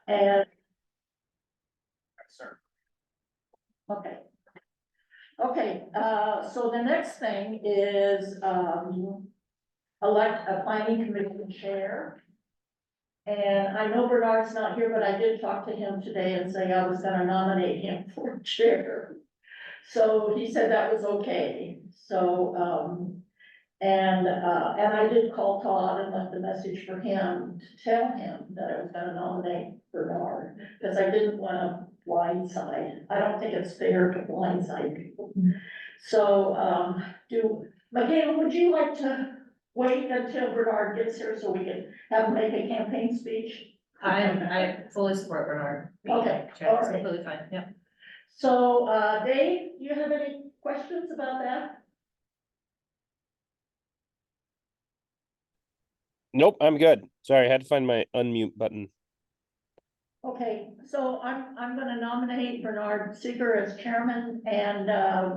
And, Sir. okay. Okay, so the next thing is, elect a planning commission chair. And I know Bernard's not here, but I did talk to him today and say I was gonna nominate him for chair. So he said that was okay, so, and I did call Todd and left a message for him to tell him that I was gonna nominate Bernard, because I didn't wanna blindside, I don't think it's fair to blindside people. So, Michaela, would you like to wait until Bernard gets here so we can have him make a campaign speech? I fully support Bernard. Okay, Chair, all it's right. completely fine, yeah. So, Dave, do you have any questions about that? Nope, I'm good. Sorry, I had to find my unmute button. Okay, so I'm gonna nominate Bernard Seeger as chairman, and,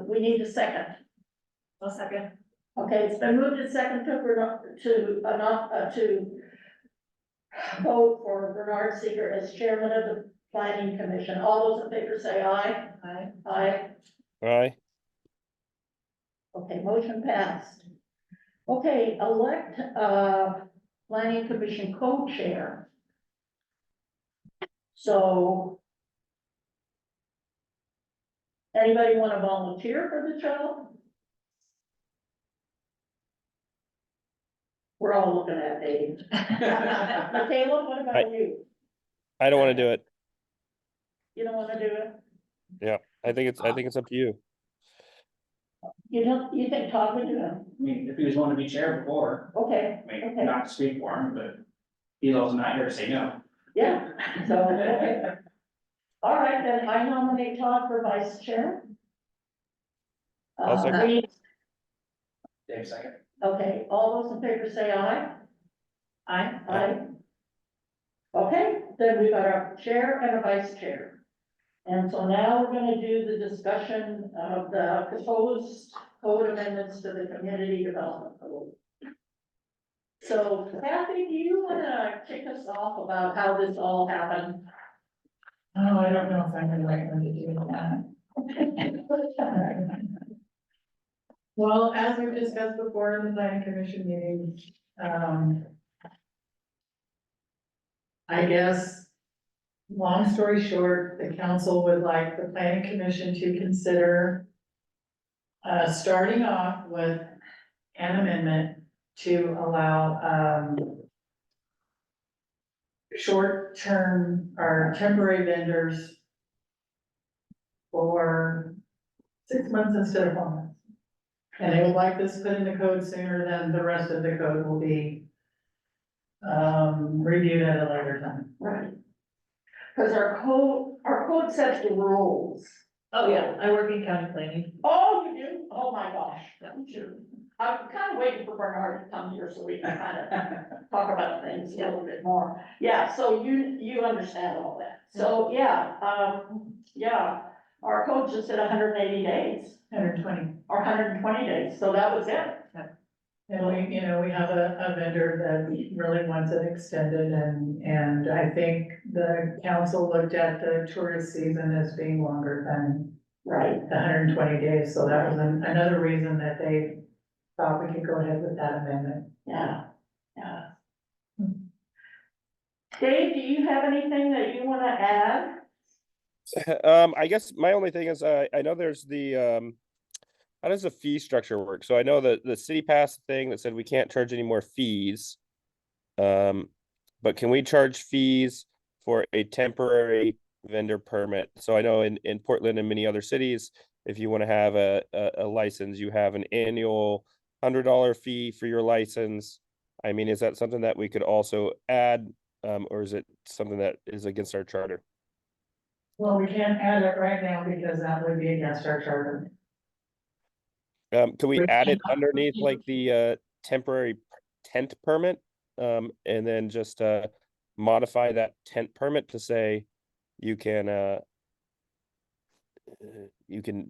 we need a second. I'll second. Okay, it's been moved and second to Bernard, to vote for Bernard Seeger as chairman of the planning commission. All those in favor say aye. Aye. Aye. Aye. Okay, motion passed. Okay, elect, planning commission co-chair. So. Anybody want to volunteer for the job? We're all looking at Dave. Michaela, what about you? I don't want to do it. You don't want to do it? Yeah, I think it's up to you. You think Todd would do it? I mean, if he was wanting to be chair before, Okay, I mean, Okay. not to speak for him, but he's also not here to say no. yeah, so, okay. All right, then I nominate Todd for vice chair. I'll second. Dave, second. Okay, all those in favor say aye. Aye. Aye. Okay, then we got a chair and a vice chair. And so now we're gonna do the discussion of the proposed code amendments to the community development code. So Kathy, do you wanna kick us off about how this all happened? Oh, I don't know if I'm the right one to do that. Well, as we've discussed before in the planning commission meeting, I guess, long story short, the council would like the planning commission to consider starting off with an amendment to allow, short-term or temporary vendors for 6 months instead of 1 month. And they would like this put in the code sooner than the rest of the code will be reviewed at a later time. Right. Cause our code sets the rules. Oh, yeah, I work in county planning. Oh, you do? Oh, my gosh. Shoot. I'm kind of waiting for Bernard to come here so we can kind of talk about things a little bit more. Yeah, so you understand all that. So, yeah, our code just said 180 days 120. or 120 days, so that was it. And we have a vendor that really wants it extended, and I think the council looked at the tourist season as being longer than Right. the 120 days, so that was another reason that they thought we could go ahead with that amendment. Yeah, yeah. Dave, do you have anything that you want to add? I guess my only thing is, I know there's the, how does the fee structure work? So I know that the city passed a thing that said we can't charge any more fees. But can we charge fees for a temporary vendor permit? So I know in Portland and many other cities, if you want to have a license, you have an annual $100 fee for your license. I mean, is that something that we could also add, or is it something that is against our charter? Well, we can't add it right now because that would be against our charter. Can we add it underneath like the temporary tent permit? And then just modify that tent permit to say you can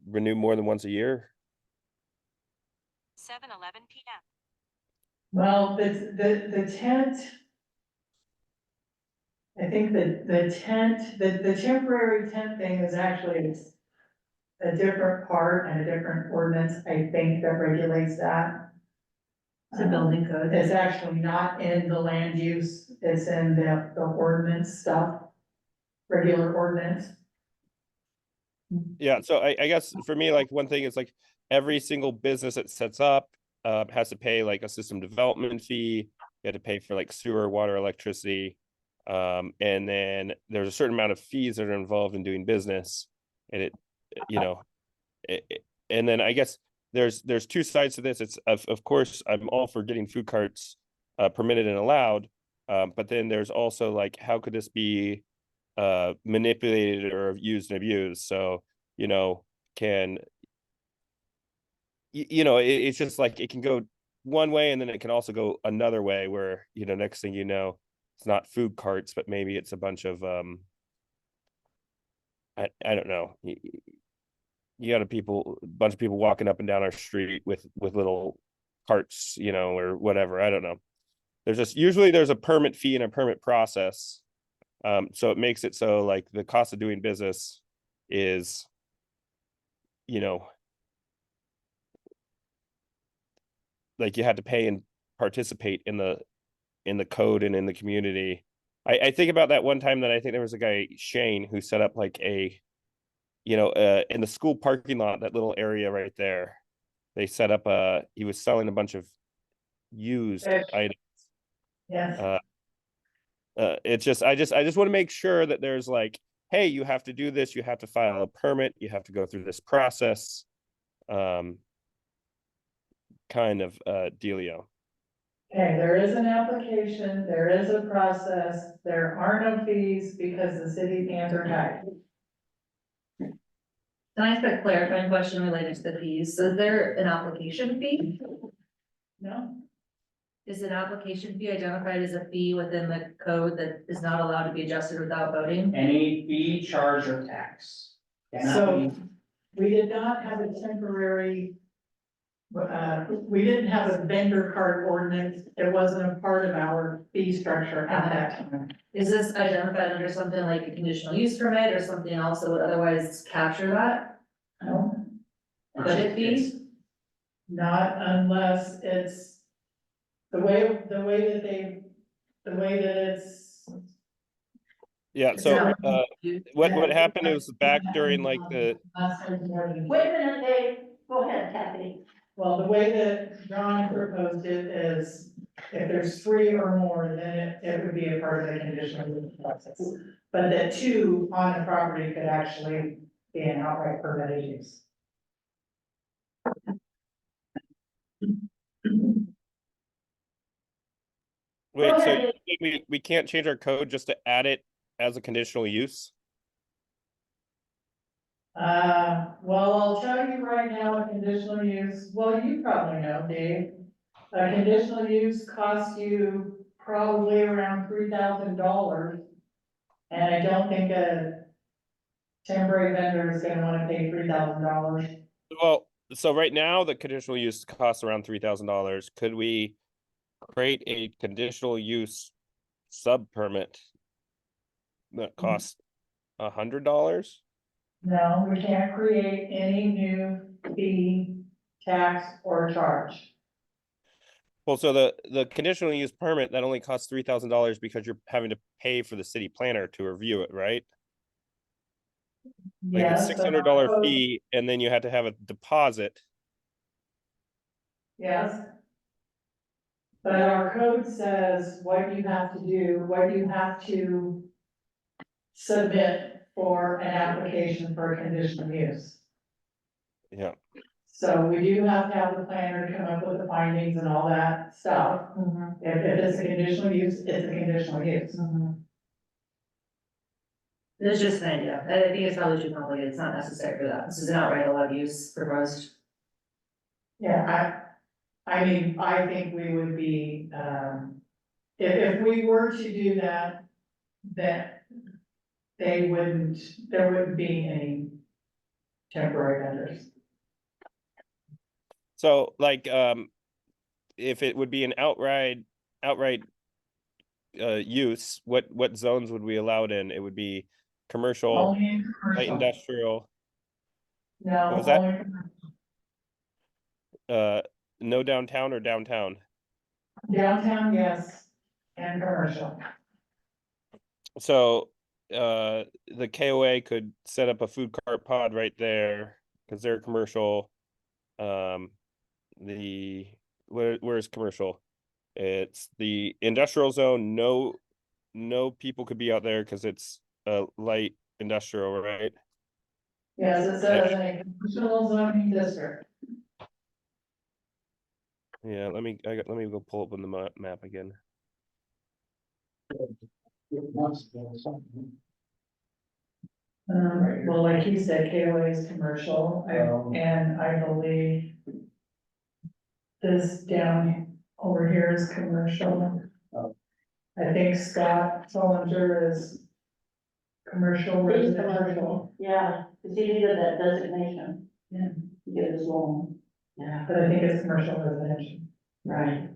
renew more than once a year? 7:11 p.m. Well, the tent, I think that the tent, the temporary tent thing is actually a different part and a different ordinance, I think, that regulates that. It's a building code. It's actually not in the land use, it's in the ordinance stuff, regular ordinance. Yeah, so I guess for me, like one thing is like every single business that sets up has to pay like a system development fee. You have to pay for like sewer, water, electricity. And then there's a certain amount of fees that are involved in doing business. And it, you know, and then I guess there's two sides to this. It's of course I'm all for getting food carts permitted and allowed. But then there's also like how could this be manipulated or used and abused? So can it's just like it can go one way and then it can also go another way where next thing you know it's not food carts but maybe it's a bunch of I don't know, you got a bunch of people walking up and down our street with little carts or whatever. I don't know. Usually there's a permit fee and a permit process. So it makes it so like the cost of doing business is like you had to pay and participate in the code and in the community. I think about that one time that I think there was a guy, Shane, who set up like a in the school parking lot, that little area right there, they set up he was selling a bunch of used items. Yes. It's just I just want to make sure that there's like, hey, you have to do this, you have to file a permit, you have to go through this process, kind of dealio. Okay, there is an application, there is a process, there are no fees because the city's hands are tied. Can I ask a clarifying question related to the fees? So is there an application fee? No? Is an application fee identified as a fee within the code that is not allowed to be adjusted without voting? Any fee, charge, or tax. Cannot So, be- we did not have a temporary, we didn't have a vendor card ordinance, it wasn't a part of our fee structure at that time. Is this identified under something like a conditional use permit or something else that would otherwise capture that? No, Could it be? not unless it's the way that it's. Yeah, It's so not- what happened is back during like the Wait a minute, Dave, go ahead, Kathy. Well, the way that John proposed it is, if there's three or more, then it would be a part of the conditional use process. But that two on the property could actually be an outright permitted use. wait, Go so ahead. you think we can't change our code just to add it as a conditional use? Well, I'll tell you right now, a conditional use, well, you probably know, Dave. A conditional use costs you probably around $3,000. And I don't think a temporary vendor is gonna wanna pay $3,000. Well, so right now the conditional use costs around $3,000. Could we create a conditional use sub permit that costs $100? No, we can't create any new fee, tax, or charge. Well, so the conditional use permit that only costs $3,000 because you're having to pay for the city planner to review it, right? Like Yes, it's but $600 our code- fee, and then you had to have a deposit. Yes. But our code says what you have to do, what you have to submit for an application for a conditional use. Yeah. So we do have to have the planner come up with the findings and all that stuff. Mhm, If it's a conditional use, it's a conditional use. mhm. It's just an idea. I think it's probably too complicated. It's not necessary for that. This is an outright allowed use proposed. Yeah, I mean, I think we would be, if we were to do that, that there wouldn't be any temporary vendors. So like if it would be an outright use, what zones would we allow it in? It would be commercial, Only in light commercial. industrial, No, what was that? only commercial. No downtown or downtown? Downtown, yes, and commercial. So, the KOA could set up a food cart pod right there, because they're commercial. Where's commercial? It's the industrial zone, no people could be out there because it's a light industrial, right? Yes, it says a commercial zoning district. Yeah, let me go pull up on the map again. Well, like he said, KOA is commercial, and I believe this down over here is commercial. I think Scott Solinger is commercial He's residential. commercial, yeah, because he needed that designation. Yeah. To get his loan. Yeah. But I think it's commercial residential. Right.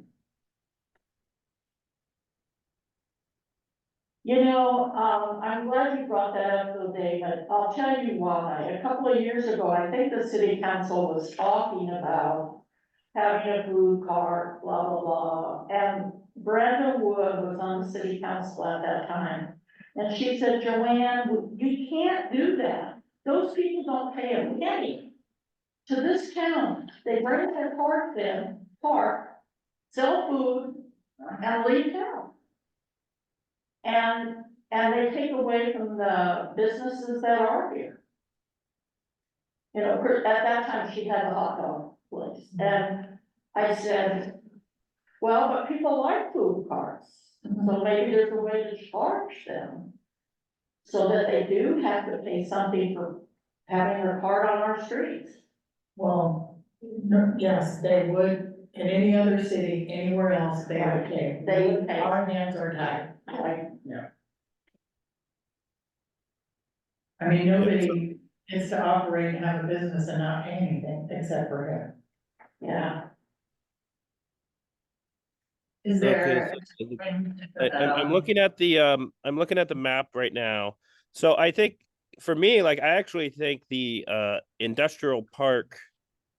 You know, I'm glad you brought that up though, David. I'll tell you why. A couple of years ago, I think the city council was talking about having a food cart, blah, blah, blah. And Brenda Wood was on the city council at that time. And she said, Joanne, you can't do that. Those people don't pay a penny to this town. They bring their cart in, park, sell food, and leave town. And they take away from the businesses that are here. You know, at that time, she had a hot dog place, and I said, well, but people like food carts, so maybe there's a way to charge them. So that they do have to pay something for having their cart on our streets. Well, no, yes, they would, in any other city, anywhere else, they would pay. They would pay. Our hands are tied. Like, I mean, nobody is to operate and have a business and not pay anything except for him. yeah, Is there? I'm looking at the map right now. So I think for me, like, I actually think the industrial park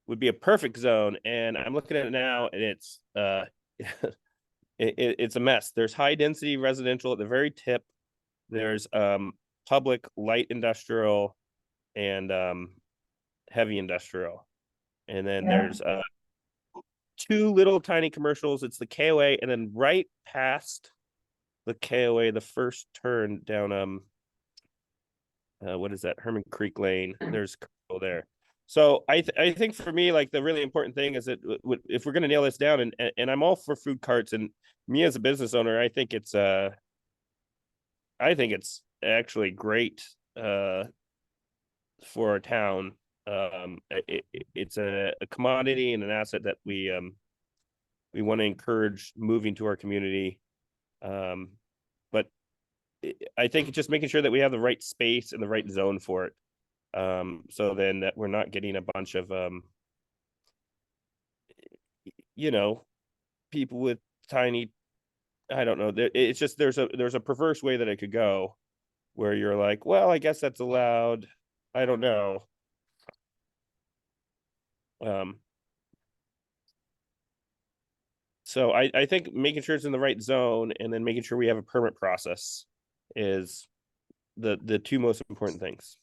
would be a perfect zone, and I'm looking at it now, and it's it's a mess. There's high density residential at the very tip. There's public light industrial and heavy industrial, and then there's two little tiny commercials. It's the KOA, and then right past the KOA, the first turn down what is that, Herman Creek Lane, there's commercial there. So I think for me, like, the really important thing is that if we're going to nail this down, and I'm all for food carts, and me as a business owner, I think it's actually great for our town. It's a commodity and an asset that we want to encourage moving to our community. But I think just making sure that we have the right space and the right zone for it. So then that we're not getting a bunch of people with tiny, I don't know. It's just there's a perverse way that it could go, where you're like, well, I guess that's allowed. I don't know. So I think making sure it's in the right zone, and then making sure we have a permit process is the two most important things.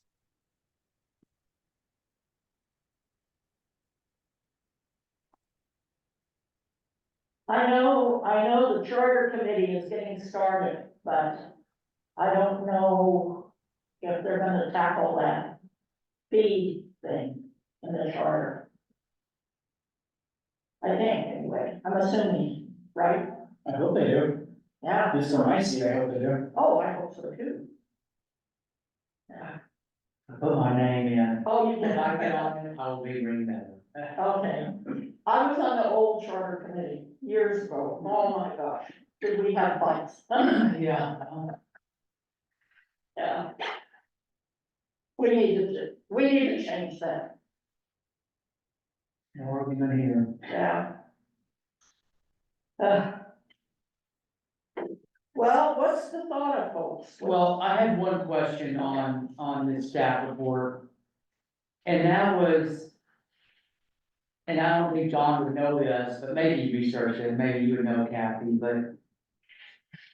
I know the charter committee is getting started, but I don't know if they're gonna tackle that fee thing in the charter. I think, anyway, I'm assuming, right? I hope they do. Yeah. Just from my seat, I hope they do. Oh, I hope so too. Yeah. I put my name in. Oh, you did, I got on it. I'll be ring that. Okay. I was on the old charter committee years ago. Oh my gosh, did we have fights? Yeah. Yeah. We need to change that, And what are we gonna hear? yeah. Well, what's the thought of folks? Well, I had one question on this staff report. And that was, and I don't think John would know this, but maybe you researched it, maybe you would know, Kathy, but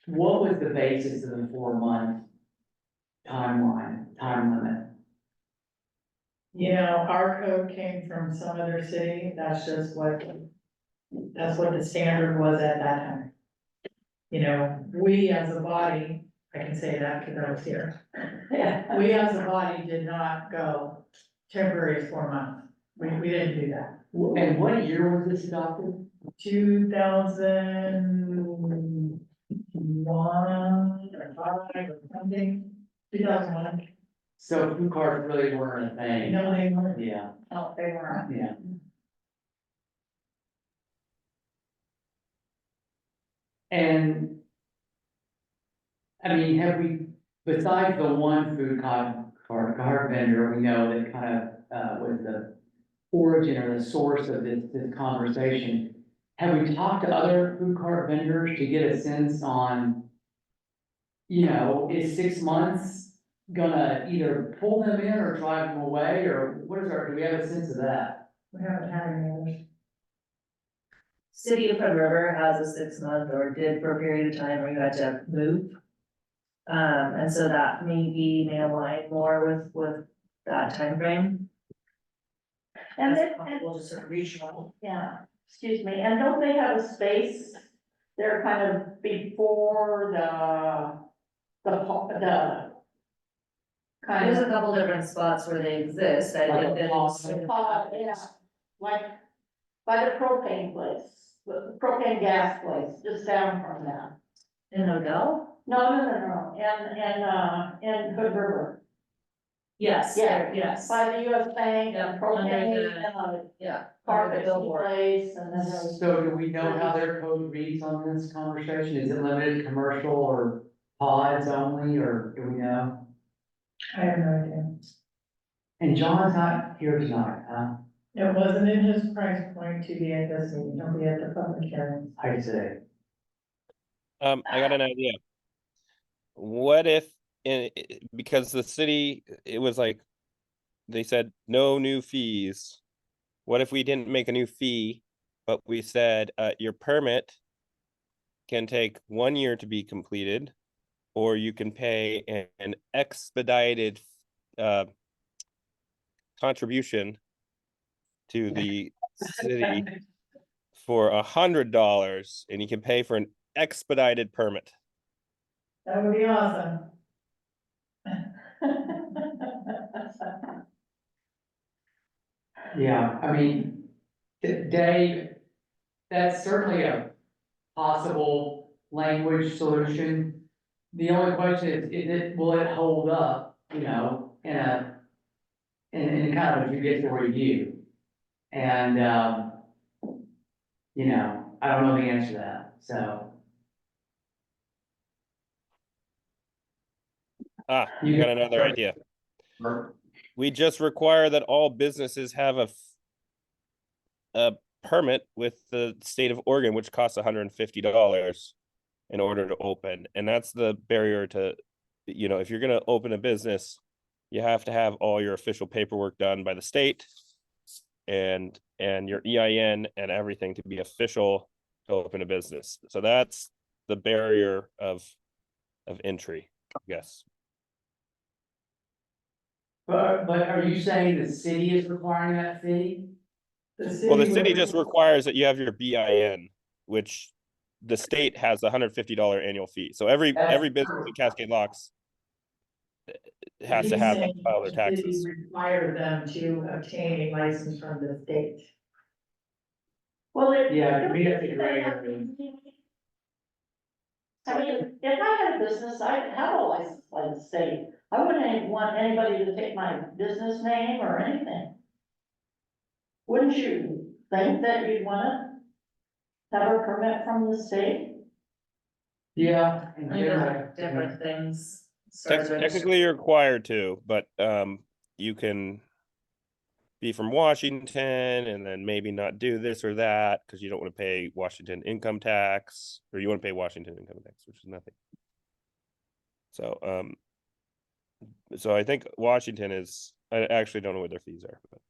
what was the basis of the 4-month time limit? You know, our code came from some other city, that's what the standard was at that time. You know, we as a body, I can say that because I was here, Yeah. we as a body did not go temporary is 4 months. We didn't do that. And what year was this adopted? 2001 or 5 or something, 2001. So food cards really weren't a thing. No, they weren't. Yeah, No, they weren't. yeah. And, I mean, have we, besides the one food card vendor, we know that kind of, was the origin or the source of this conversation, have we talked to other food cart vendors to get a sense on, you know, is 6 months gonna either pull them in or drive them away, or what is our, do we have a sense of that? We haven't had any others. City of Hood River has a 6-month or did for a period of time where you had to move. And so that may align more with that timeframe. And That's then, possible, just sort of regional. yeah, excuse me, and don't they have a space? They're kind of before the kind There's a of. couple different spots where they exist, I Like think a that pause. Yeah, like by the propane place, the propane gas place, just down from that. in Odell? No, in Hood River, Yes, Yeah. there- yes, by the US Bank Yeah, and propane under and a yeah. carpet billboard. place and then there's. So do we know how their code reads on this conversation? Is it limited to commercial or pods only, or do we know? I have no idea. And John's not here tonight, huh? It wasn't in his price point to be at this meeting, he'll be at the public hearing. I say. I got an idea. What if, because the city, it was like, they said no new fees. What if we didn't make a new fee, but we said, your permit can take 1 year to be completed, or you can pay an expedited, contribution to the city for $100, and you can pay for an expedited permit. That would be awesome. Yeah, I mean, Dave, that's certainly a possible language solution. The only question is will it hold up, you know, in kind of a judicial review? And, you know, I don't know the answer to that, so. I got another idea. We just require that all businesses have a permit with the state of Oregon, which costs $150 in order to open. And that's the barrier to, you know, if you're going to open a business, you have to have all your official paperwork done by the state and your EIN and everything to be official to open a business. So that's the barrier of entry, I guess. But are you saying the city is requiring that fee? Well, the city just requires that you have your BIN, which the state has a $150 annual fee. So every business in Cascade Locks has to have that to file their taxes. Require them to obtain a license from the state. Well, Yeah, we have to grade I mean, if I had a business, I'd have a license by the state. I wouldn't want anybody to take my business name or anything. Wouldn't you think that you'd wanna have a permit from the state? Yeah. I think there's different things. as far as Technically, you're required to, but you can be from Washington and then maybe not do this or that because you don't want to pay Washington income tax, or you want to pay Washington income tax, which is nothing. So, so I think Washington is, I actually don't know what their fees are, but.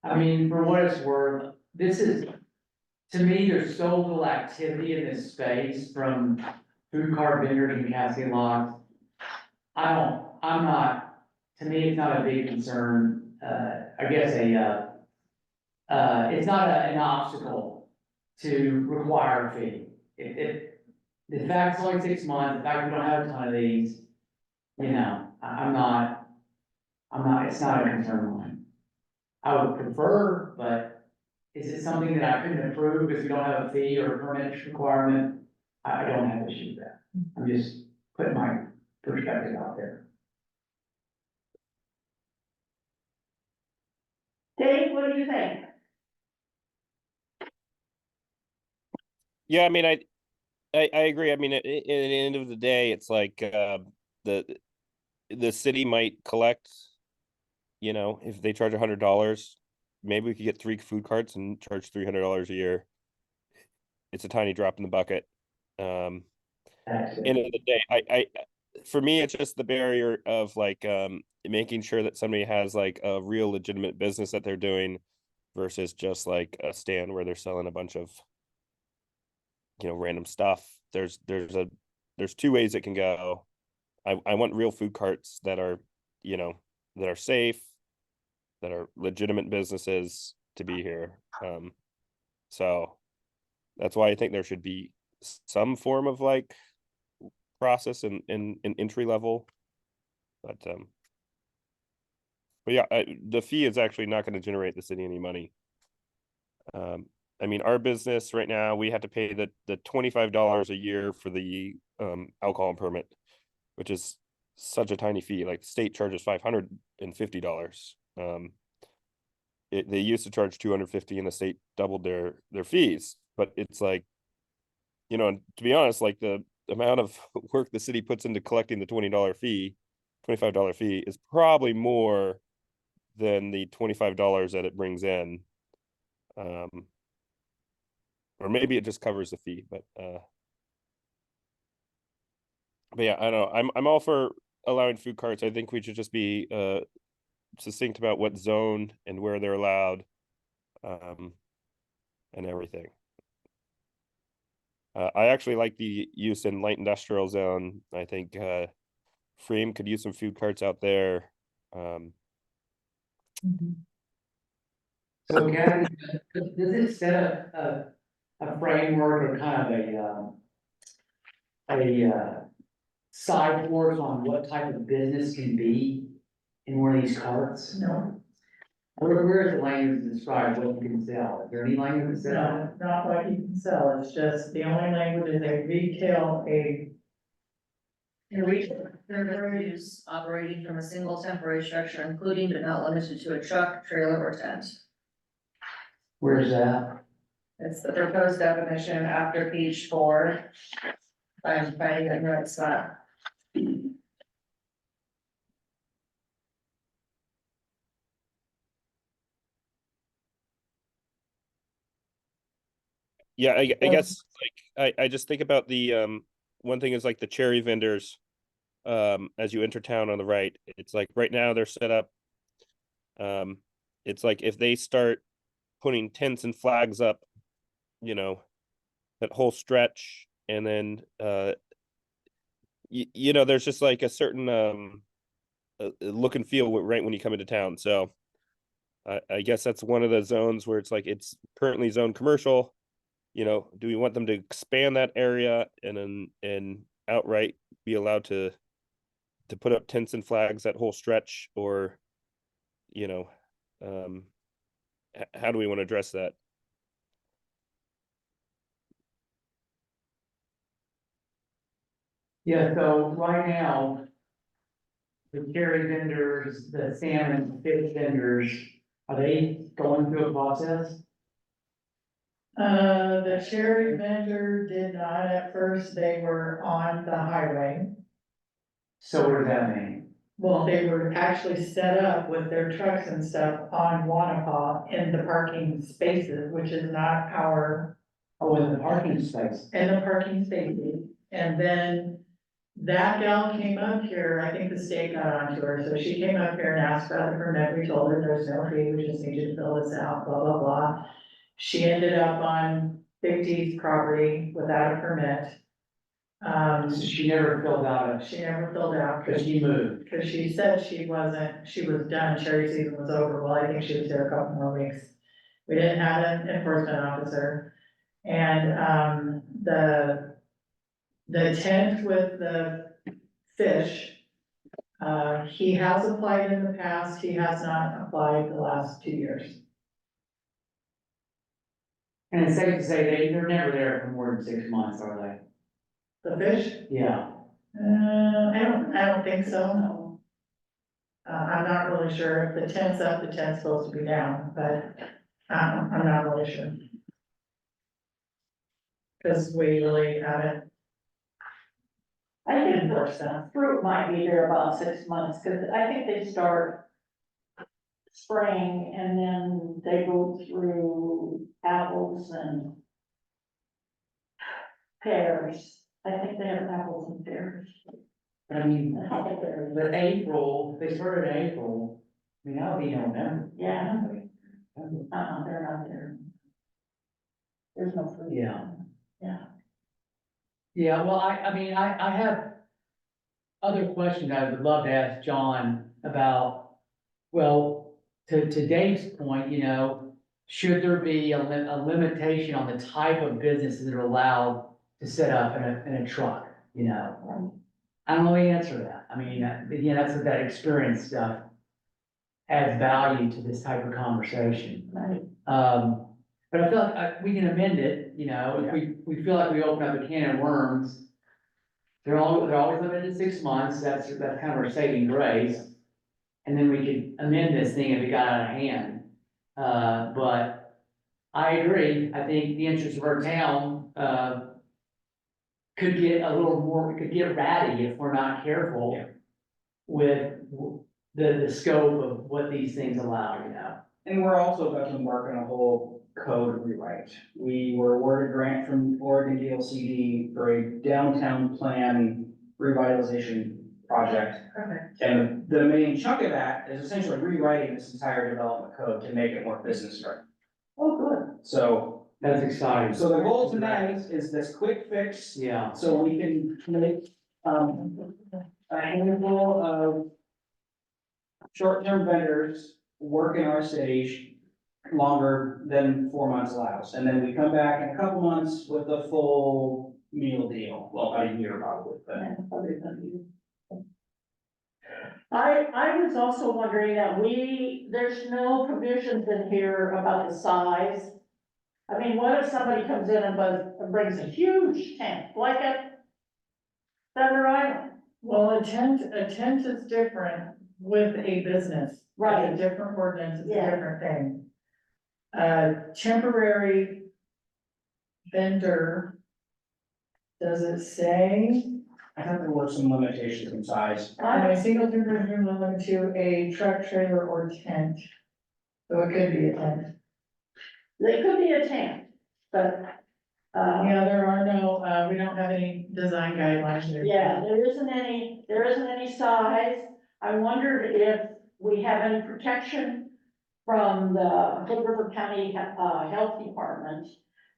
I mean, for what it's worth, this is, to me, there's so little activity in this space from food cart vendors and Cascade locks. I'm not, to me, it's not a big concern, I guess it's not an obstacle to require a fee. The fact it's only 6 months, the fact we don't have a ton of these, you know, I'm not, it's not a concern of mine. I would prefer, but is it something that I couldn't approve because we don't have a fee or a permit requirement? I don't have issue with that. I'm just putting my perspective out there. Dave, what do you think? Yeah, I mean, I agree. I mean, at the end of the day, it's like, the city might collect, you know, if they charge $100, maybe we could get 3 food carts and charge $300 a year. It's a tiny drop in the bucket. End of the day, for me, it's just the barrier of like, making sure that somebody has like a real legitimate business that they're doing versus just like a stand where they're selling a bunch of, you know, random stuff. There's 2 ways it can go. I want real food carts that are, you know, that are safe, that are legitimate businesses to be here. So that's why I think there should be some form of like process and entry level. But yeah, the fee is actually not going to generate the city any money. I mean, our business right now, we have to pay the $25 a year for the alcohol permit, which is such a tiny fee. Like the state charges $550. They used to charge $250 and the state doubled their fees. But it's like, you know, to be honest, like the amount of work the city puts into collecting the $25 fee is probably more than the $25 that it brings in. Or maybe it just covers the fee, but yeah, I don't know. I'm all for allowing food carts. I think we should just be succinct about what zone and where they're allowed, and everything. I actually like the use in light industrial zone. I think Freem could use some food carts out there. So Kevin, does it set a framework or kind of a side course on what type of business can be in one of these carts? No, Where is the language to describe what you can sell? Is there any language to sell? no, not what you can sell, it's just, the only language is a retail, Their use operating from a single temporary structure, including but not limited to a truck, trailer, or tent. Where's that? It's the proposed definition after page 4. I'm finding the right spot. Yeah, I guess like I just think about the one thing is like the cherry vendors, as you enter town on the right. It's like right now they're set up. It's like if they start putting tents and flags up, you know, that whole stretch, and then you know, there's just like a certain look and feel right when you come into town. So I guess that's one of the zones where it's like it's currently zoned commercial. You know, do we want them to expand that area and outright be allowed to put up tents and flags that whole stretch, or, you know, how do we want to address that? Yeah, so right now, the cherry vendors, the salmon, fish vendors, are they going through a process? the cherry vendor did not at first, they were on the highway. So what does that mean? Well, they were actually set up with their trucks and stuff on Wanapa in the parking spaces, which is not our, Oh, in the parking space. in the parking spaces. And then that gal came up here, I think the state got onto her, so she came up here and asked about the permit, we told her there's no fee, we just need you to fill this out, blah, blah, blah. She ended up on Big D's property without a permit. So she never filled out She never filled out, because she moved. because she said she was done, cherry season was over, well, I think she was there a couple more weeks. We didn't have an enforcement officer, and, the tent with the fish, he has applied in the past, he has not applied the last 2 years. And it's safe to say they're never there for more than 6 months, are The fish? they? Yeah. I don't think so, no. I'm not really sure, if the tent's up, the tent's supposed to be down, but, I'm not really sure. Cause we really haven't I think enforced that. fruit might be there about 6 months, cause I think they start spring and then they go through apples and pears. I think they have apples and pears. I mean, Huckleberries. but April, they started in April, I mean, that'll be November. Yeah, they're not there. There's no fruit. Yeah. Yeah. Yeah, well, I mean, I have other questions I would love to ask John about, well, to Dave's point, you know, should there be a limitation on the type of businesses that are allowed to set up in a truck, you know? I don't know the answer to that. I mean, yeah, that's what that experience stuff adds value to this type of conversation. Right. But I feel like we can amend it, you know, if we feel like we open up a can of worms. They're always limited to 6 months, that's kind of our saving grace. And then we could amend this thing if it got out of hand. But I agree, I think the interest of our town, could get a little more, could get ratty if we're not careful with the scope of what these things allow, you know? And we're also about to embark on a whole code rewrite. We were awarded a grant from Oregon DLCD for a downtown plan revitalization project. Perfect. And the main chunk of that is essentially rewriting this entire development code to make it more business friendly. Oh, good. So, That's exciting. so the goal tonight is this quick fix, Yeah, so we can make, a handful of short-term vendors work in our city longer than 4 months allows. And then we come back in a couple months with the full meal deal. Well, about a year probably, but. Yeah, probably gonna be- I was also wondering that there's no provisions in here about the size. I mean, what if somebody comes in and brings a huge tent, like at Thunder Island? Well, a tent is different with a business. Right. It's a different ordinance, it's a Yeah. different thing. Temporary vendor, does it say? I thought there were some limitations in size. A single temporary vendor limited to a truck, trailer, or tent. So it could be a tent. They could be a tent, but, Yeah, there are no, we don't have any design guidelines there. yeah, there isn't any size. I wondered if we have any protection from the Hood River County, Health Department.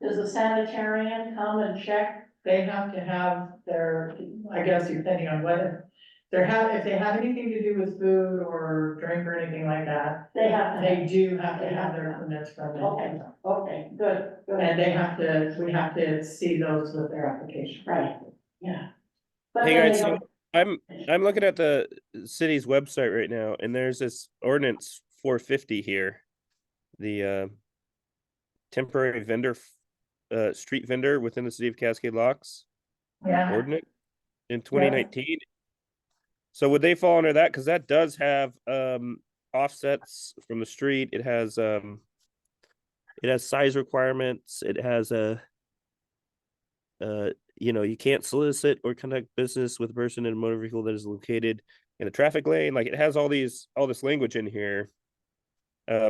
Does the sanitarian come and check? They have to have their, I guess depending on whether, if they have anything to do with food or drink or anything like that, They have to. they do have to have their permits from them. Okay, good, good. And we have to see those with their application. Right, yeah. But Hey then guys, they so don't- I'm looking at the city's website right now, and there's this ordinance 450 here. The temporary vendor, street vendor within the city of Cascade Locks Yeah, ordinance in 2019. So would they fall under that? Because that does have offsets from the street. It has size requirements. It has you know, you can't solicit or conduct business with a person in a motor vehicle that is located in a traffic lane. Like it has all this language in here.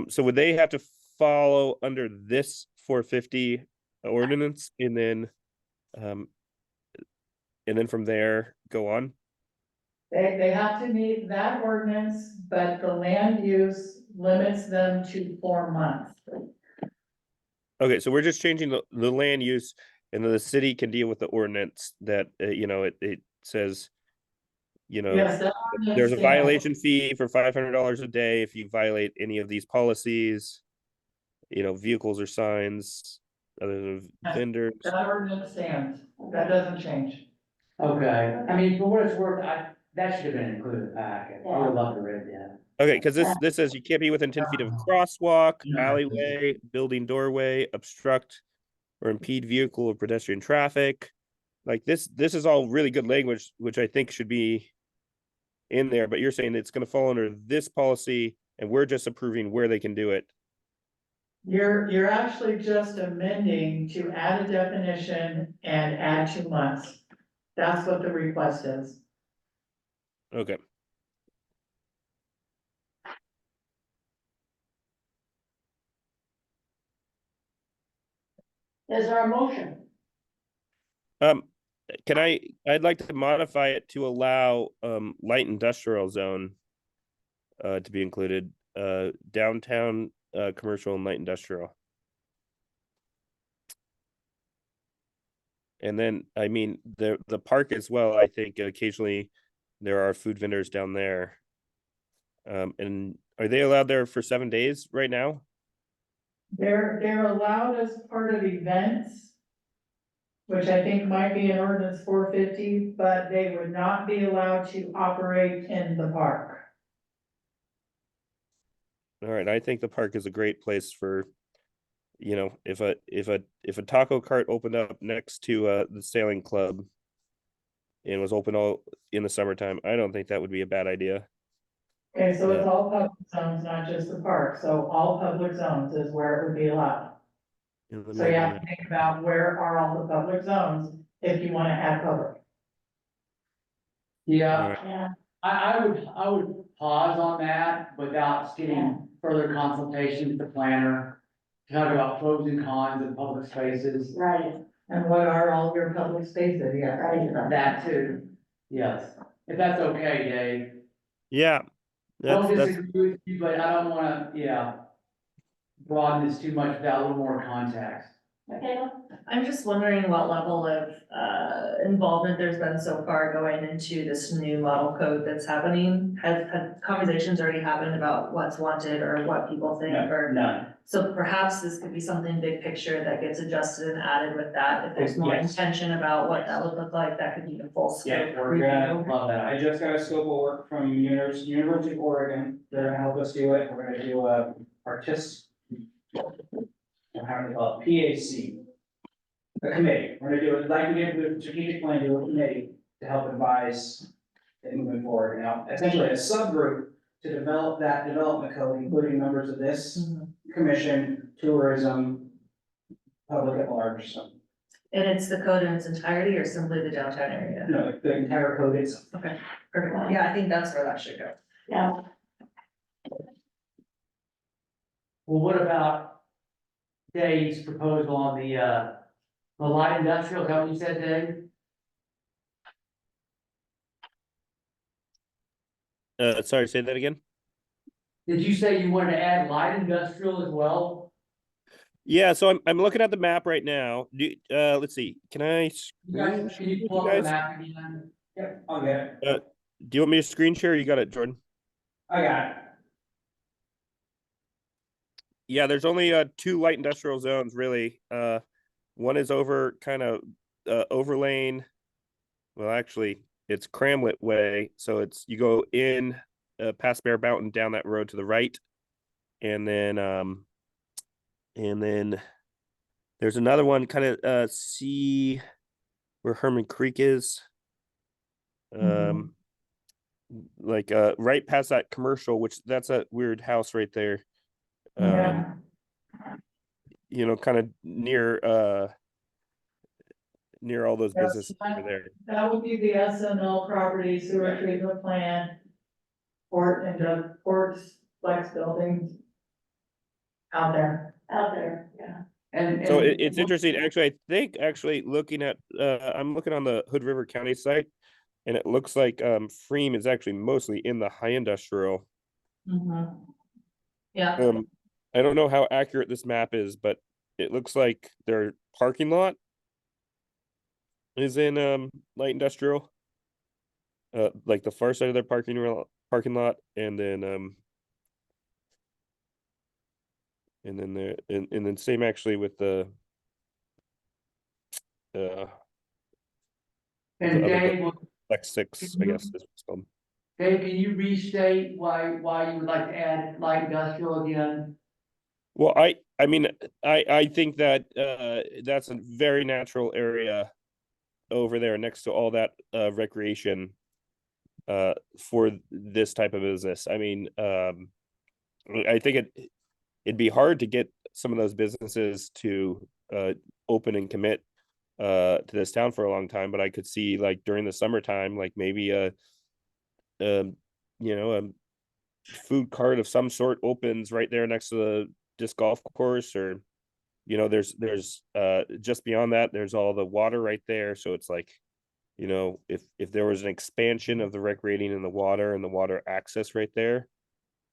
So would they have to follow under this 450 ordinance, and then from there, go on? They have to meet that ordinance, but the land use limits them to 4 months. Okay, so we're just changing the land use, and then the city can deal with the ordinance that, it says, Yes, that ordinance there's a stands. violation fee for $500 a day if you violate any of these policies, vehicles or signs, other than vendors. That ordinance stands. That doesn't change. Okay, I mean, for what it's worth, that should have been included in the packet. I would love to read that. Okay, because this says you can't be within 10 feet of a crosswalk, alleyway, building doorway, obstruct or impede vehicle or pedestrian traffic. Like this is all really good language, which I think should be in there, but you're saying it's going to fall under this policy and we're just approving where they can do it. You're actually just amending to add a definition and add 2 months. That's what the request is. Okay. Is there a motion? I'd like to modify it to allow light industrial zone to be included, downtown commercial and light industrial. And then, I mean, the park as well, I think occasionally there are food vendors down there. And are they allowed there for 7 days right now? They're allowed as part of events, which I think might be in ordinance 450, but they would not be allowed to operate in the park. All right, I think the park is a great place for, if a taco cart opened up next to the sailing club and was open all in the summertime, I don't think that would be a bad idea. Okay, so it's all public zones, not just the park, so all public zones is where it would be allowed. So you have to think about where are all the public zones if you wanna add public. Yeah, Yeah. I would pause on that without getting further consultation with the planner. To talk about pros and cons of public spaces, Right, And what are all your public spaces, yeah, right. that too, yes, if that's okay, Dave. Yeah, I don't that's disagree with you, but I don't wanna, broaden this too much without a little more context. Okay, I'm just wondering what level of involvement there's been so far going into this new model code that's happening. Have conversations already happened about what's wanted or what people think or? None. So perhaps this could be something big picture that gets adjusted and added with that. If there's more Yes. intention about what that would look like, that could be the full Yeah, scope we're gonna, review. Love that. I just got a scope of work from University of Oregon. They're gonna help us do it. We're gonna do a how do they call it, PAC. A committee. We're gonna do it, like we did with strategic plan, do a committee to help advise it moving forward. Now, essentially a subgroup to develop that development code, including members of this commission, tourism, public at large, so. And it's the code in its entirety or simply the downtown area? No, the entire code is. Okay, perfect. Yeah, I think that's where that should go. yeah, Well, what about Dave's proposal on the light industrial, is that what you said, Dave? sorry, say that again. Did you say you wanted to add light industrial as well? Yeah, so I'm looking at the map right now. Let's see. Can I Can you pull up the map again? Yep, I'll get it. do you want me to screen share? You got it, Jordan. I got it. Yeah, there's only 2 light industrial zones really. One is over kind of Overlane. Well, actually, it's Cramlet Way, so you go in past Bear Mountain down that road to the right, and then there's another one kind of see where Herman Creek is. Like right past that commercial, which that's a weird house right there. Yeah. Kind of near all those Yes, businesses over there. That would be the SNL property sewer treatment plant. Port and ports, flex buildings. Out there. out there, yeah. And So it's interesting, actually, I think looking at I'm looking on the Hood River County site. And it looks like Freem is actually mostly in the high industrial. Yeah, I don't know how accurate this map is, but it looks like their parking lot is in light industrial. Like the far side of their parking lot, and then and then same actually with the uh And other Dave, Flex 6, I guess is what it's called. Dave, can you restate why you would like to add light industrial again? Well, I mean, I think that that's a very natural area over there next to all that recreation for this type of business. I mean, I think it'd be hard to get some of those businesses to open and commit to this town for a long time, but I could see like during the summertime, like maybe a a food cart of some sort opens right there next to the disc golf course, or there's just beyond that there's all the water right there, so it's like if there was an expansion of the recreating in the water and the water access right there,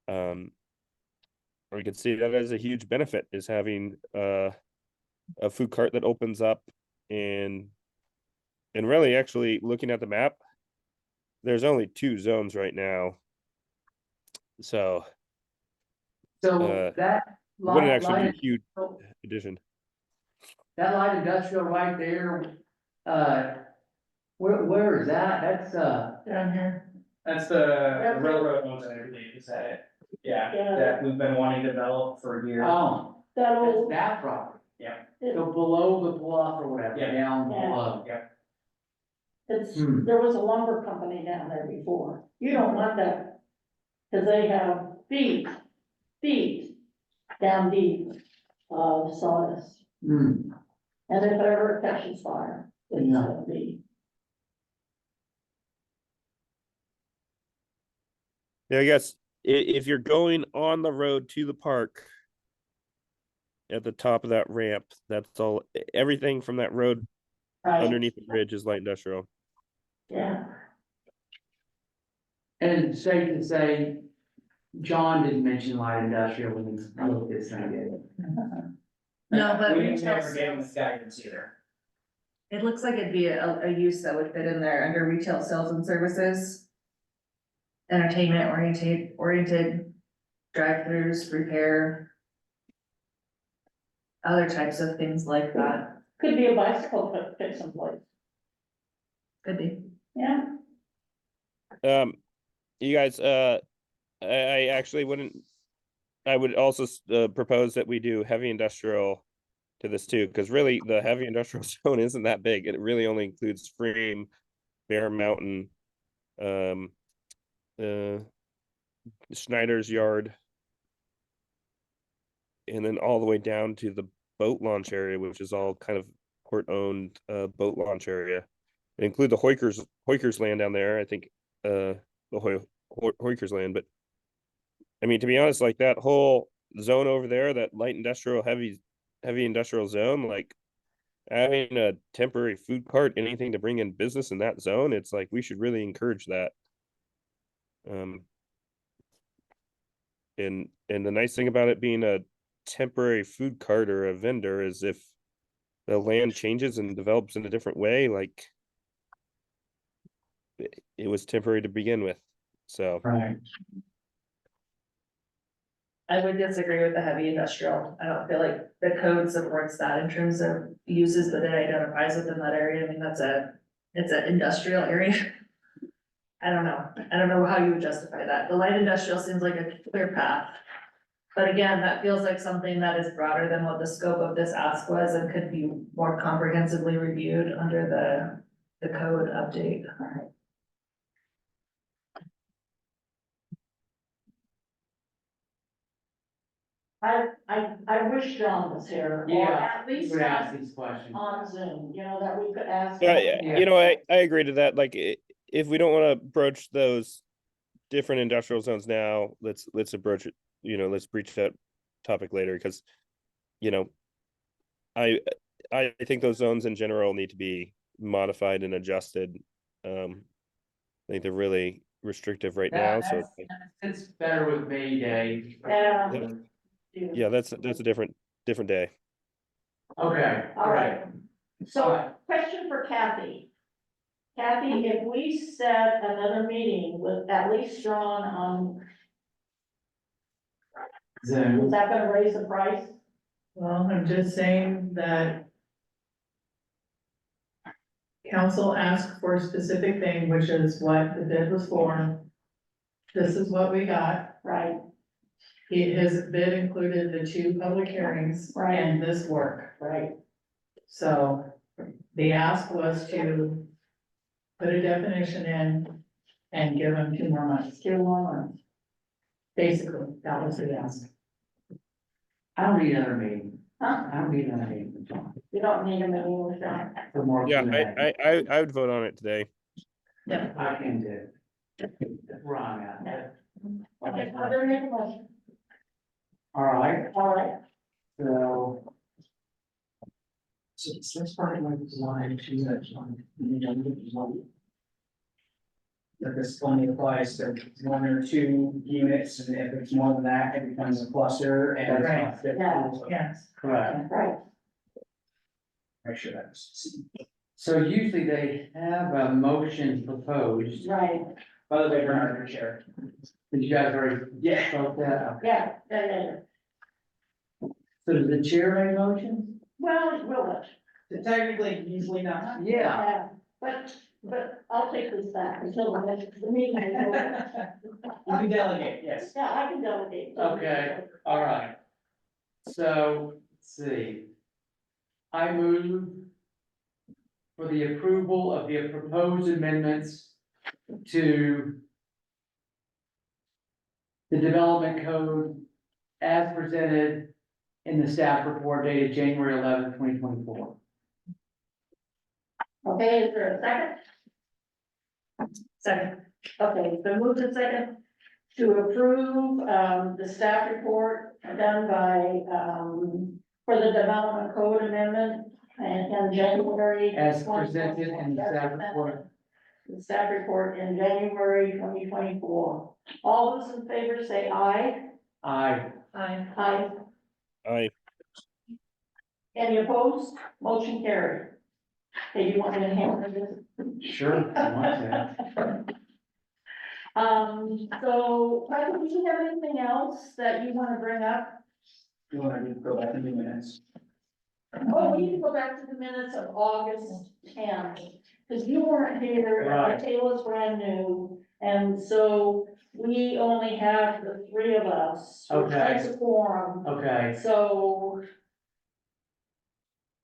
we could see that as a huge benefit, is having a food cart that opens up. And really, actually looking at the map, there's only 2 zones right now, so So that wouldn't actually be light, a huge addition. that light industrial right there, where is that? That's, Down here. That's the railroad owns it, I believe, is that it? Yeah, Yeah. that we've been wanting to develop for years. oh, That that's old, that property. Yeah. So below the bluff or whatever, Yeah. down Yeah. below. there was a lumber company down there before. You don't want that, cause they have feet down deep of sawdust. Hmm, And if it ever catches fire, it's Yeah. gonna be. Yeah, I guess if you're going on the road to the park, at the top of that ramp, that's all, everything from that road Right, underneath the bridge is light industrial. yeah. and it's safe to say, John didn't mention light industrial when he wrote this thing, did he? no, but We retail never gave them sales, guidance either. it looks like it'd be a use that would fit in there under retail sales and services. Entertainment oriented drive-throughs, repair. Other types of things like that, Could be a bicycle fit someplace, could be. yeah. You guys, I actually wouldn't. I would also propose that we do heavy industrial to this too, because really the heavy industrial zone isn't that big. It really only includes Frame, Bear Mountain, uh, Schneider's Yard, and then all the way down to the boat launch area, which is all kind of port-owned boat launch area. It include the Hoykers land down there, I think, the Hoykers land. But I mean, to be honest, like that whole zone over there, that light industrial, heavy industrial zone, like having a temporary food cart, anything to bring in business in that zone, it's like we should really encourage that. And the nice thing about it being a temporary food cart or a vendor is if the land changes and develops in a different way, like it was temporary to begin with. So Right. I would disagree with the heavy industrial. I don't feel like the code supports that in terms of uses that it identifies within that area. I mean, it's an industrial area. I don't know how you would justify that. The light industrial seems like a clear path. But again, that feels like something that is broader than what the scope of this ask was and could be more comprehensively reviewed under the code update. I wish John was here, or Yeah, at we least would ask on, these questions. on Zoom, that we could ask. yeah, him. Yeah. I agree to that. Like if we don't want to broach those different industrial zones now, let's approach it, let's breach that topic later, because I think those zones in general need to be modified and adjusted. I think they're really restrictive right now, so It's better with me, Dave. Yeah. yeah, that's a different day. Okay, All right. So, Alright. question for Kathy. Kathy, if we set another meeting with at least John on, is Zoom. that gonna raise the price? Well, I'm just saying that council asked for a specific thing, which is what the bid was for. This is what we got. Right, His bid included the 2 public hearings Right. and this work. right. So the ask was to put a definition in and give them 2 more months. 2 more months. Basically, that was the ask. I don't need another meeting. Huh? I don't need another meeting with John. You don't need a meeting with John. For more. Yeah, Q&A. I would vote on it today. I can do. That's where I'm at. Okay, so there make a motion. All right, All right, so. So let's find like line 2, that's line. That this only applies to 1 or 2 units, and if it's more than that, it becomes a cluster and. Right. Yeah. Yes. Correct. right. Make sure that's. So usually they have a motion proposed. Right, By the way, Bernard, your chair. Did you guys already? Yeah. Spoke that? yeah. So does the chair make a motion? Well, will it? Technically, usually not. Yeah. But I'll take this back until the meeting is over. You can delegate, yes. Yeah, I can delegate. Okay, all right. So, let's see. I move for the approval of the proposed amendments to the development code as presented in the staff report dated January 11th, 2024. Okay, is there a second? Second. Okay, it's been moved to second to approve, the staff report done by, for the development code amendment in January. As presented in the staff report. The staff report in January 2024. All those in favor say aye. Aye. Aye. Aye. I Any opposed? Motion carried. Hey, you want me to handle this? Sure, if you want to. So, Michael, do you have anything else that you wanna bring up? You want to go back to the minutes? Oh, we need to go back to the minutes of August 10th, because you weren't here, Right. Taylor's brand new, and so we only have the 3 of us. which Okay. makes a quorum, Okay, so.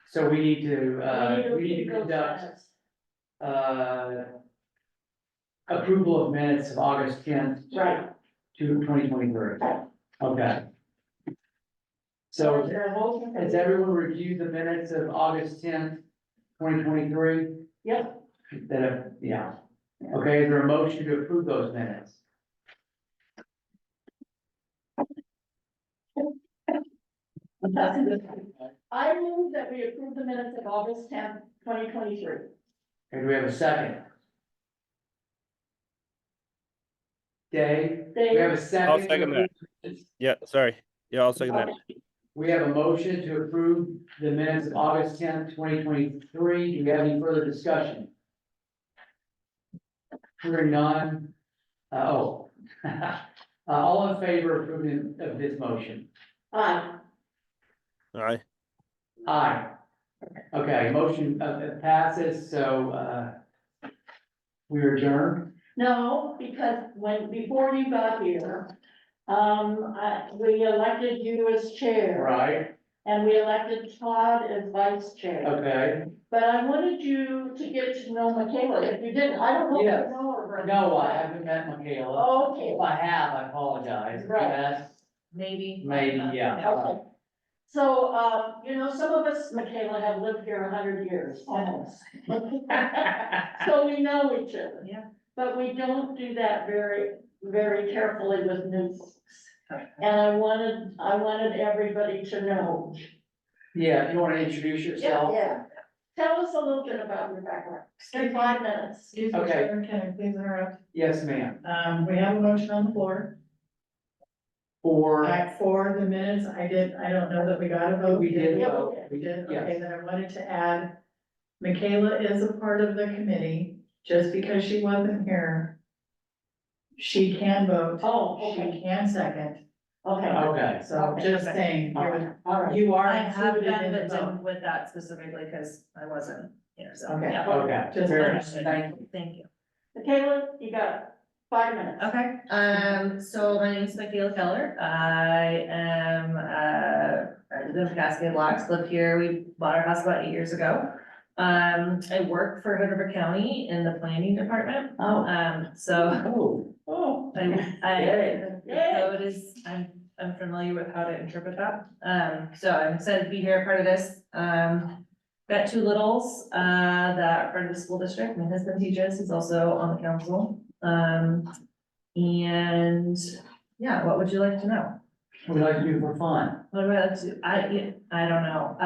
so we need to approve those conduct, minutes. approval of minutes of August 10th Right. to 2023. Okay. So Is there a motion? has everyone reviewed the minutes of August 10th, 2023? Yep. Yeah. Okay, is there a motion to approve those minutes? I move that we approve the minutes of August 10th, 2023. And do we have a second? Dave, we have a second. I'll second that. Yeah, sorry. Yeah, I'll second that. We have a motion to approve the minutes of August 10th, 2023. Do we have any further discussion? Hearing none. All in favor of approving of this motion? Aye. Aye. Aye. Okay, motion passes, so we adjourn. No, because before you got here, we elected you as chair. Right, And we elected Todd as vice chair. okay. But I wanted you to get to know Michaela, if you didn't, I don't know if Yes. you know her. very No, well. I haven't met Michaela. Okay, If I have, I apologize. Right. Yes, Maybe. maybe, yeah. okay. So, some of us, Michaela, have lived here 100 years, almost. So we know each other. Yeah. But we don't do that very, very carefully with new folks. And I wanted everybody to know. Yeah, you want to introduce yourself? Yeah. Tell us a little bit about your background. In 5 minutes. Excuse me, Okay. Sharon, can I please interrupt? Yes, ma'am. We have a motion on the floor. For, For the minutes, I don't know that we got a vote. we did Yeah, vote. We did, okay, Yes. then I wanted to add, Michaela is a part of the committee, just because she wasn't here. She can vote, Oh, she okay, can second, okay. Okay. so Okay. just saying, you're, All right. you are I have included been, in the but vote. didn't with that specifically, because I wasn't here, so, Okay. yeah. Okay. Just Fair enough. understood. Thank you. Thank you. Michaela, you got 5 minutes. Okay, so my name is Michaela Keller. I am, resident of Cascade Locks, live here. We bought our house about 8 years ago. I work for Hood River County in the planning department. So Oh. Oh, I, the Yay. code is, I'm familiar with how to interpret that. So I'm excited to be here, part of this. Got 2 littles, that are part of the school district. My husband teaches, he's also on the council. And yeah, what would you like to know? What do you like to do for fun? What do I like to do? I don't know.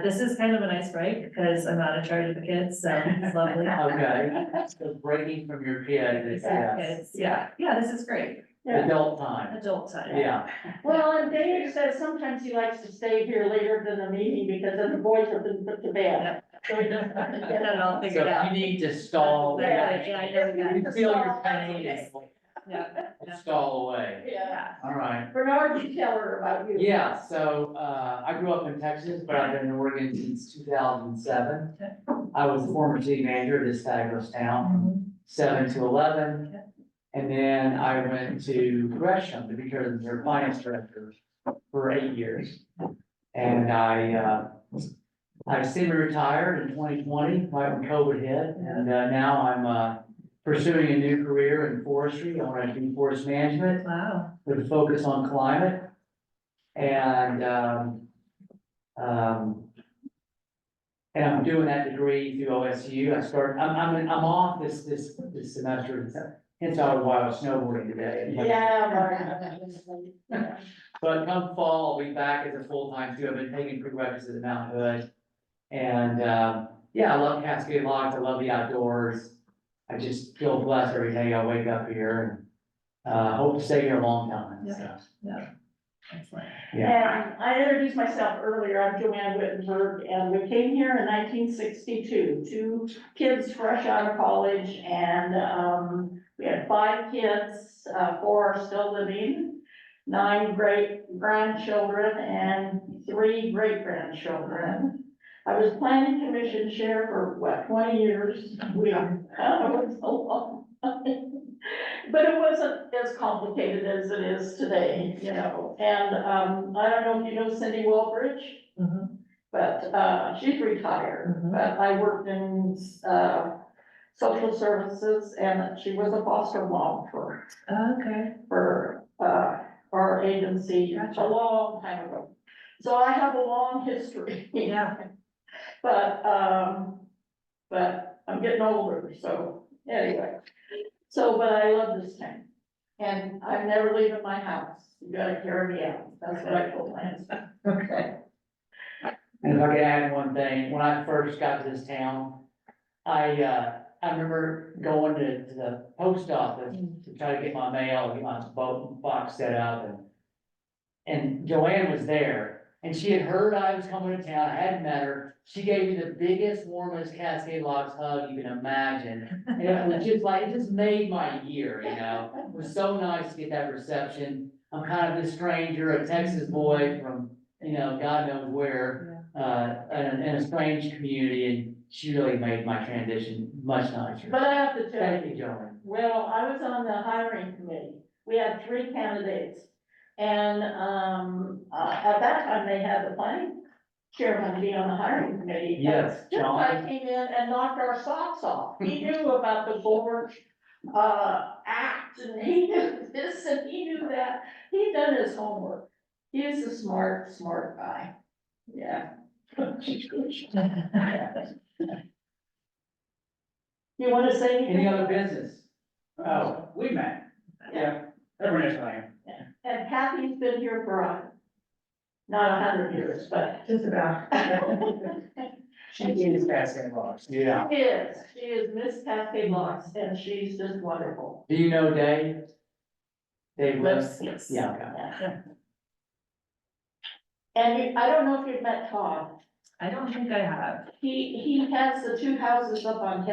This is kind of a nice break because I'm not in charge of the kids, so it's lovely. Okay, so breaking from your kid is, yes, Kids, yeah, this is great. Yeah. adult time, Adult time. yeah. Well, and Dave says sometimes he likes to stay here later than the meeting because then the boys have been put to bed. So he doesn't have to Get get it all So figured if out. you need to stall, Yeah. Yeah, I know, yeah, you feel your pain, yeah. stall away, Yeah. all right. Bernard, you tell her about you. Yeah, so, I grew up in Texas, but I've been in Oregon since 2007. I was the former city manager of this fabulous town, from 7 to 11. And then I went to Gresham to become their finance director for 8 years. And I semi-retired in 2020, right when COVID hit, and now I'm pursuing a new career in forestry. I want to do forest management Wow. with a focus on climate. And I'm doing that degree through OSU. I'm off this semester, hence why I was snowboarding today. Yeah, right. But come fall, I'll be back as a full-time too. I've been taking prerequisites at Mount Hood. And, yeah, I love Cascade Locks. I love the outdoors. I just feel blessed every day I wake up here and, hope to stay here a long time, so. Excellent. Yeah, And I introduced myself earlier, I'm Joanne Wittenberg, and we came here in 1962, 2 kids fresh out of college, and, we had 5 kids, 4 are still living, 9 great grandchildren, and 3 great grandchildren. I was planning commission chair for, 20 years? It was a long time. But it wasn't as complicated as it is today, you know, and, I don't know if you know Cindy Wilbridge, Mhm. but, she's retired, Mhm. but I worked in, social services, and she was a foster mom Okay. for, our agency Gotcha. a long time ago. So I have a long history. Yeah. But I'm getting older, so anyway. So, but I love this town, and I'm never leaving my house. You gotta carry me out. That's what I told my husband. Okay. and if I could add one thing, when I first got to this town, I remember going to the post office to try to get my mail, get my box set up, and Joanne was there, and she had heard I was coming to town, I hadn't met her. She gave me the biggest, warmest Cascade Locks hug you can imagine. And it was just like, it just made my year, you know? It was so nice to get that reception. I'm kind of a stranger, a Texas boy from, God knows where, in a strange community, and she really made my transition much nicer. But I have to tell Thank you, you, Joanne. well, I was on the hiring committee. We had 3 candidates. And, at that time, they had the planning chairman be on the hiring committee. Yes, This John. guy came in and knocked our socks off. He knew about the Gorge, Act, and he knew this and he knew that. He'd done his homework. He's a smart, smart guy. Yeah. You wanna say anything? Any other business? Oh, we met. Yeah, every next time. And Kathy's been here for, not 100 years, but. Just about. She is Cascade Locks. Yeah. She is Miss Cascade Locks, and she's just wonderful. Do you know Dave? Dave Lips, Lips? yes. Yeah, okay. And I don't know if you've met Todd, I don't think I have. he has the two houses up on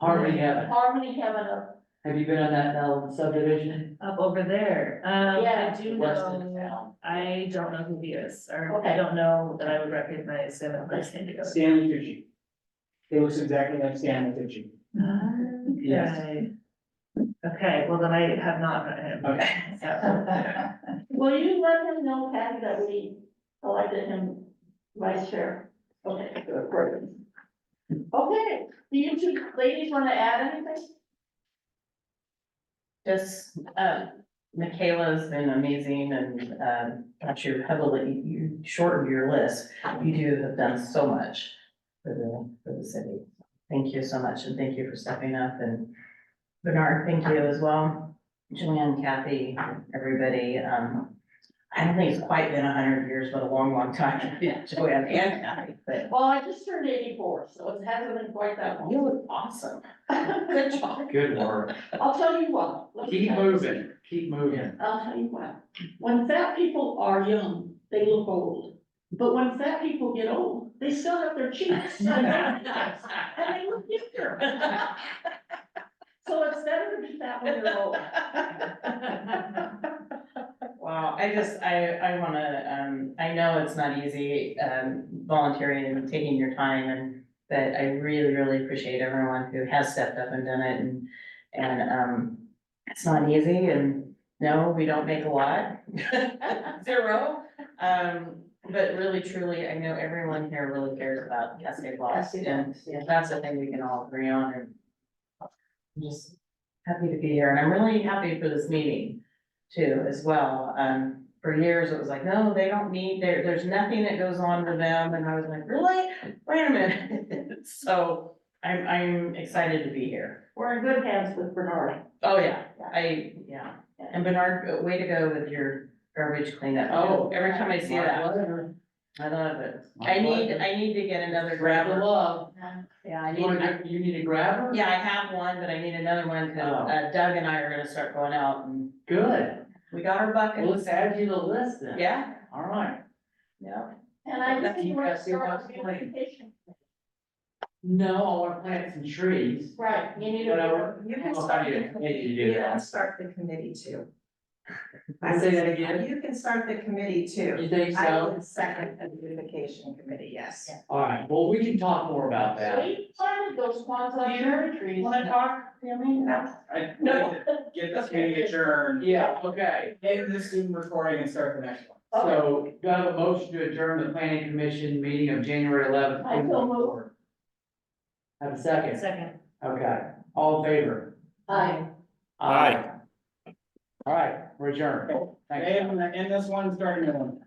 Harmony Heaven. Harmony Heaven up. Have you been on that subdivision? Up over there, Yeah. I do West end of know, town. I don't know who he is, or Okay. I don't know that I would recognize him if I seen together. Stanley Tucci. It looks exactly like Stanley Tucci. Yes. Okay. Okay, well then I have not met him. Okay. Yeah. Will you let him know, Patty, that we elected him vice chair? Okay, good, great. Okay, do you two ladies wanna add anything? Just, Michaela's been amazing and, got you heavily, you shortened your list. You do have done so much for the city. Thank you so much, and thank you for stepping up, and Bernard, thank you as well. Joanne, Kathy, everybody, I don't think it's quite been 100 years, but a long, long time, yeah, Joanne and Kathy, but Well, I just turned 84, so it hasn't been quite that long. you look awesome. Good job. Good work. I'll tell you what. let me Keep tell you- moving, keep moving. I'll tell you what, when fat people are young, they look old. But when fat people get old, they still have their cheeks. And they look younger. So it's better to be fat when you're old. Wow, I wanna, I know it's not easy, volunteering and taking your time and, but I really, really appreciate everyone who has stepped up and done it and, it's not easy and no, we don't make a lot. 0. But really, truly, I know everyone here really cares about Cascade Locks and that's the thing we can all agree on and I'm just happy to be here and I'm really happy for this meeting too, as well. For years, it was like, no, they don't need, there's nothing that goes on with them, and I was like, really? Wait a minute. So I'm excited to be here. We're in good hands with Bernard. Oh, yeah, yeah. And Bernard, way to go with your garbage cleanup. Oh, Every time I see that, I love it. I need to get another grabber. love. Yeah, I You need a grabber? yeah, I have one, but I need another one, Oh. cause Doug and I are gonna start going out and Good. we got our bucket. Well, let's add you to the list then. Yeah, All right. yeah. And I Let's think keep we're Cascade starting Locks the clean. beautification. No, I wanna plant some trees. Right, you need Whatever. to. You I can don't know start, how you need to do that. start the committee too. I say that again. You can start the committee too. You think I so? would second the beautification committee, yes. All right, well, we can talk more about that. We planted those Kwanzaa cherry trees. Wanna talk, Tammy? No. Get this meeting adjourned, Yeah, okay. end the Zoom recording and start the next one. So, do I have a motion to adjourn the planning commission meeting of January 11th? I so move. Have a second? Second. Okay, all in favor? Aye. Aye. All right, we're adjourned. Thanks. And this one, starting the one.